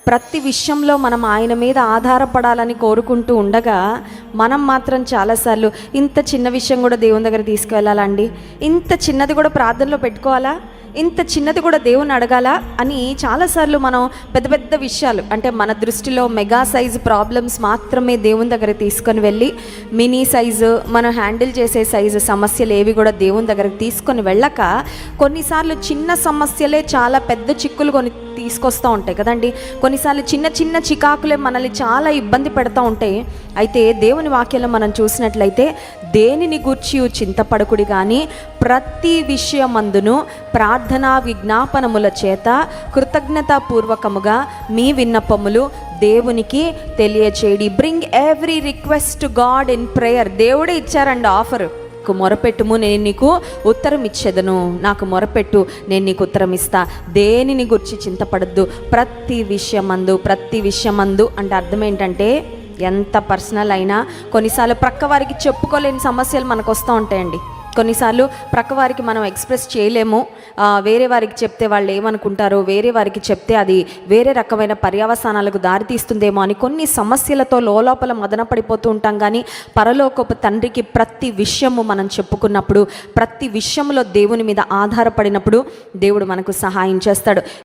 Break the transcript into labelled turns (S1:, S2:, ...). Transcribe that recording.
S1: ప్రతి విషయంలో మనం ఆయన మీద ఆధారపడాలని కోరుకుంటూ ఉండగా మనం మాత్రం చాలాసార్లు ఇంత చిన్న విషయం కూడా దేవుని దగ్గర తీసుకువెళ్ళాలండి, ఇంత చిన్నది కూడా ప్రార్థనలో పెట్టుకోవాలా, ఇంత చిన్నది కూడా దేవుని అడగాల అని చాలాసార్లు మనం పెద్ద పెద్ద విషయాలు, అంటే మన దృష్టిలో మెగా సైజు ప్రాబ్లమ్స్ మాత్రమే దేవుని దగ్గర తీసుకొని వెళ్ళి మినీ సైజు మనం హ్యాండిల్ చేసే సైజు సమస్యలు ఏవి కూడా దేవుని దగ్గరకు తీసుకొని వెళ్ళక కొన్నిసార్లు చిన్న సమస్యలే చాలా పెద్ద చిక్కులు తీసుకొస్తూ ఉంటాయి కదండి. కొన్నిసార్లు చిన్న చిన్న చికాకులే మనల్ని చాలా ఇబ్బంది పెడతా ఉంటాయి. అయితే దేవుని వాక్యంలో మనం చూసినట్లయితే దేనిని గూర్చి చింతపడకుడి కానీ ప్రతి విషయమందును ప్రార్థనా విజ్ఞాపనముల చేత కృతజ్ఞతాపూర్వకముగా మీ విన్నపములు దేవునికి తెలియచేయడి. Bring every request to God in prayer. దేవుడే ఇచ్చారండి ఆఫర్. మొరపెట్టుము నేను నీకు ఉత్తరం ఇచ్చేదను, నాకు మొరపెట్టు నేను నీకు ఉత్తరం ఇస్తా. దేనిని గురించి చింతపడద్దు, ప్రతి విషయమందు అంటే అర్థం ఏంటంటే ఎంత పర్సనల్ అయినా కొన్నిసార్లు ప్రక్క వారికి చెప్పుకోలేని సమస్యలు మనకు వస్తూ ఉంటాయండి. కొన్నిసార్లు ప్రక్క వారికి మనం ఎక్స్ప్రెస్ చేయలేము, వేరే వారికి చెప్తే వాళ్ళు ఏమనుకుంటారో, వేరే వారికి చెప్తే అది వేరే రకమైన పర్యవసానాలకు దారితీస్తుందేమో అని కొన్ని సమస్యలతో లోపల మదన పడిపోతూ ఉంటాం. కానీ పరలోకపు తండ్రికి ప్రతి విషయము మనం చెప్పుకున్నప్పుడు, ప్రతి విషయంలో దేవుని మీద ఆధారపడినప్పుడు దేవుడు మనకు సహాయం చేస్తాడు.